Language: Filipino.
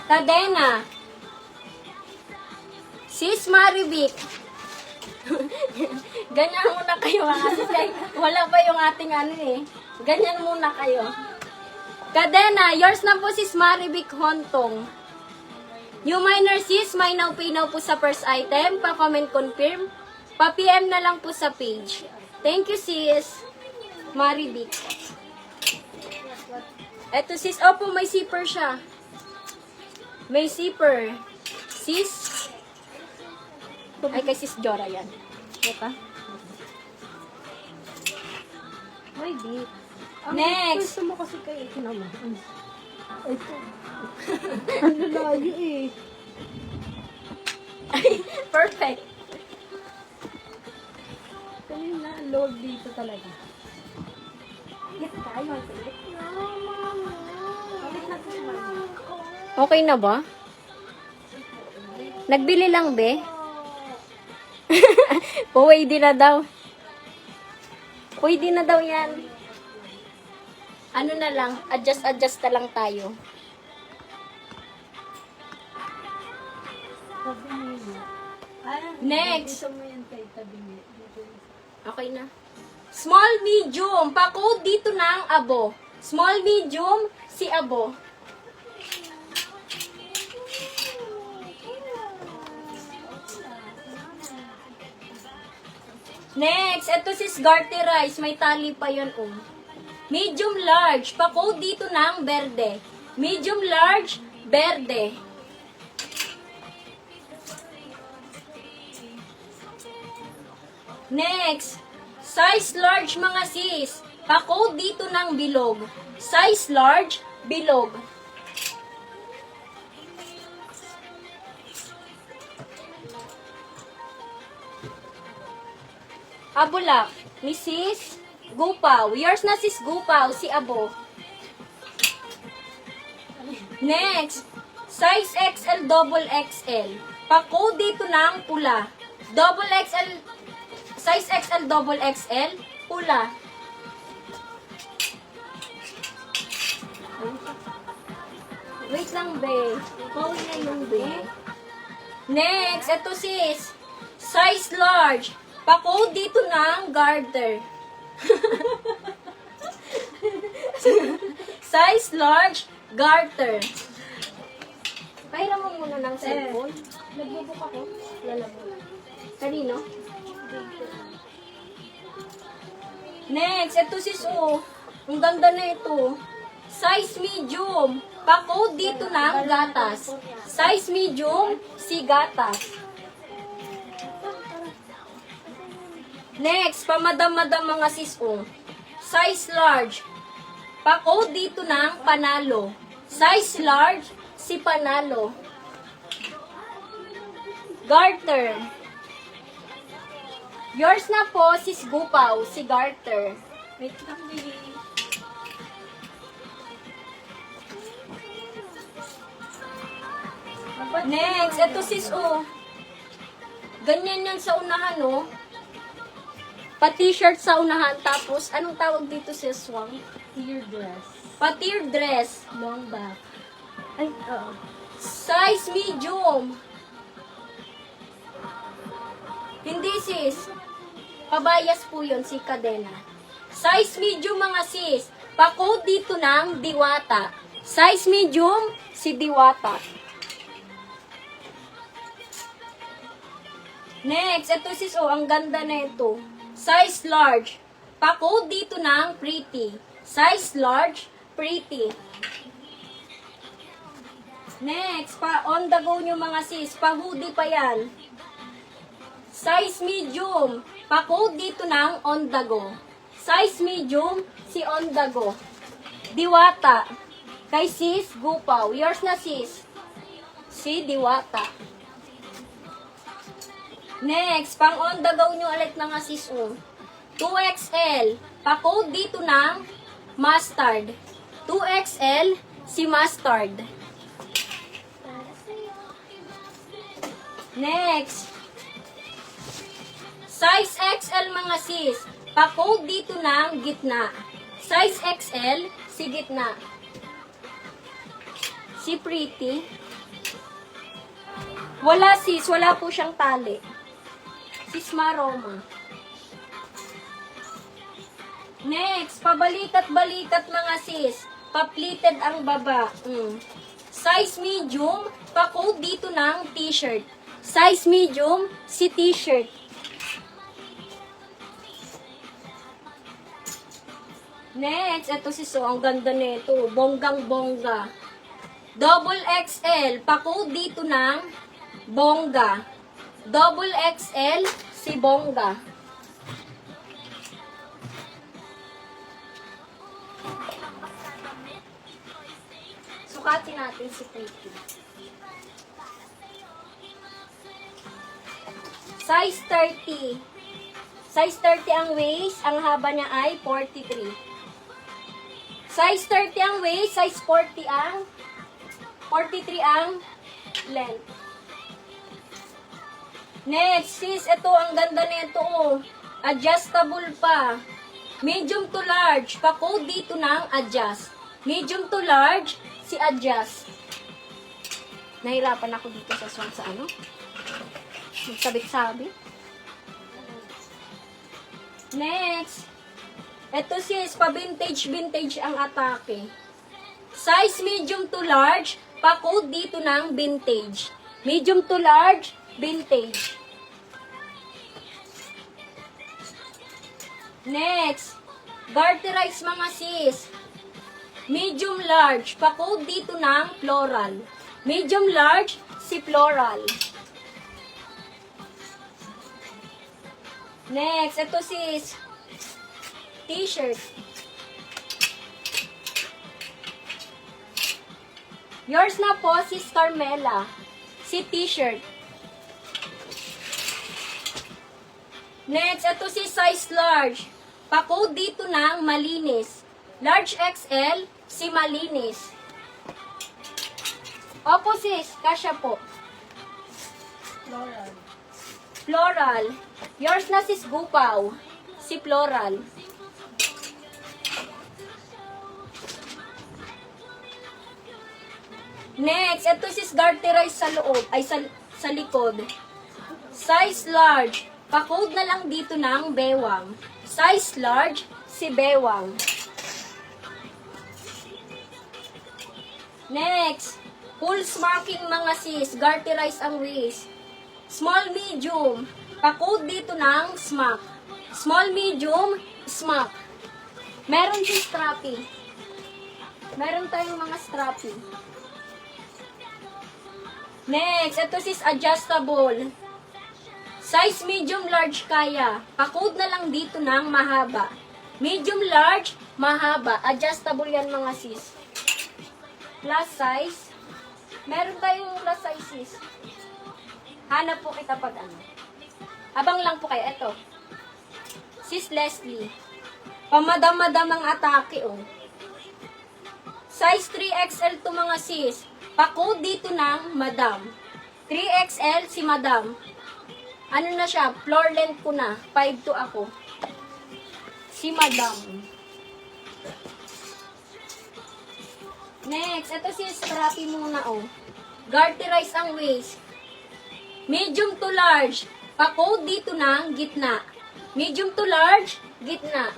Cadena. Sis Marivic. Ganyan muna kayo mga sis. Wala pa yung ating ano eh. Ganyan muna kayo. Cadena, yours na po sis Marivic Hontong. New minor sis, may now pay now po sa first item. Pa-comment confirm. Pa-PM na lang po sa page. Thank you sis. Marivic. Eto sis, opo may zipper siya. May zipper. Sis. Ay kay sis Jora yan. Ito. Ay, di. Next. Gusto mo kasi kayo. Ito naman. Ito. Ano lagi eh. Ay, perfect. Kanina, load dito talaga. Get tayo. Okay na ba? Nagbili lang, be? Pwede na daw. Pwede na daw yan. Ano na lang, adjust na lang tayo. Sabi niyo. Next. Gusto mo yan kay tabi niyo. Okay na. Small, medium. Pa-code dito ng abo. Small, medium, si abo. Next, ito si Garty Rice. May tali pa yun, oh. Medium large. Pa-code dito ng berde. Medium large, berde. Next, size large mga sis. Pa-code dito ng bilog. Size large, bilog. Abulak, Mrs. Gupaw. Yours na sis Gupaw, si Abo. Next, size XL, double XL. Pa-code dito ng pula. Double XL, size XL, double XL, pula. Wait lang, be. Pauwi na yung be. Next, ito sis. Size large. Pa-code dito ng garter. Size large, garter. Pahiram mo muna ng cellphone. Nagbubuk ako. Lalabo lang. Kanino? Next, ito sis oh. Ang ganda na ito. Size medium. Pa-code dito ng gatas. Size medium, si gatas. Next, pamadam-madam mga sis oh. Size large. Pa-code dito ng panalo. Size large, si panalo. Garter. Yours na po, sis Gupaw, si Garter. Wait lang, baby. Next, ito sis oh. Ganyan yan sa unahan oh. Pa-t-shirt sa unahan, tapos, anong tawag dito sis Swang? Tear dress. Pa-tear dress. Long back. Ay, oo. Size medium. Hindi sis. Pabayas po yun si Cadena. Size medium mga sis. Pa-code dito ng Diwata. Size medium, si Diwata. Next, ito sis oh, ang ganda na ito. Size large. Pa-code dito ng Pretty. Size large, Pretty. Next, on the go nyo mga sis. Pa-hoodie pa yan. Size medium. Pa-code dito ng on the go. Size medium, si on the go. Diwata. Kay sis Gupaw. Yours na sis. Si Diwata. Next, pang on the go nyo ulit na nga sis oh. 2XL. Pa-code dito ng mustard. 2XL, si mustard. Next, size XL mga sis. Pa-code dito ng gitna. Size XL, si gitna. Si Pretty. Wala sis, wala po siyang tali. Sis Maroma. Next, pabalikat-balikat mga sis. Paplited ang baba. Size medium, pa-code dito ng t-shirt. Size medium, si t-shirt. Next, ito sis, oh, ang ganda nito. Bonggang-bongga. Double XL, pa-code dito ng bongga. Double XL, si bongga. Sukatin natin si Pretty. Size 30. Size 30 ang waist, ang haba niya ay 43. Size 30 ang waist, size 40 ang 43 ang length. Next, sis, ito ang ganda nito, oh. Adjustable pa. Medium to large, pa-code dito ng adjust. Medium to large, si adjust. Nahirapan ako dito sa swang sa ano? Sabit-sabit. Next. Ito sis, pa-vintage ang atake. Size medium to large, pa-code dito ng vintage. Medium to large, vintage. Next. Garterize mga sis. Medium large, pa-code dito ng floral. Medium large, si floral. Next, ito sis. T-shirt. Yours na po, sis Carmela. Si t-shirt. Next, ito si size large. Pa-code dito ng malinis. Large XL, si malinis. Opo sis, kasya po. Floral. Floral. Yours na sis Gupaw. Si floral. Next, ito sis garterize sa loob, ay sa likod. Size large. Pa-code na lang dito ng bewang. Size large, si bewang. Next, pulse marking mga sis, garterize ang waist. Small medium, pa-code dito ng smack. Small medium, smack. Meron si strappy. Meron tayong mga strappy. Next, ito sis adjustable. Size medium large kaya. Pa-code na lang dito ng mahaba. Medium large, mahaba. Adjustable yan mga sis. Plus size. Meron tayong plus size sis. Hanap po kita pag ano. Abang lang po kayo. Ito. Sis Leslie. Pamadam-madam ang atake, oh. Size 3XL to mga sis. Pa-code dito ng madam. 3XL si madam. Ano na siya? Floor length ko na. 5'2" ako. Si madam. Next, ito si strappy muna, oh. Garterize ang waist. Medium to large. Pa-code dito ng gitna. Medium to large, gitna.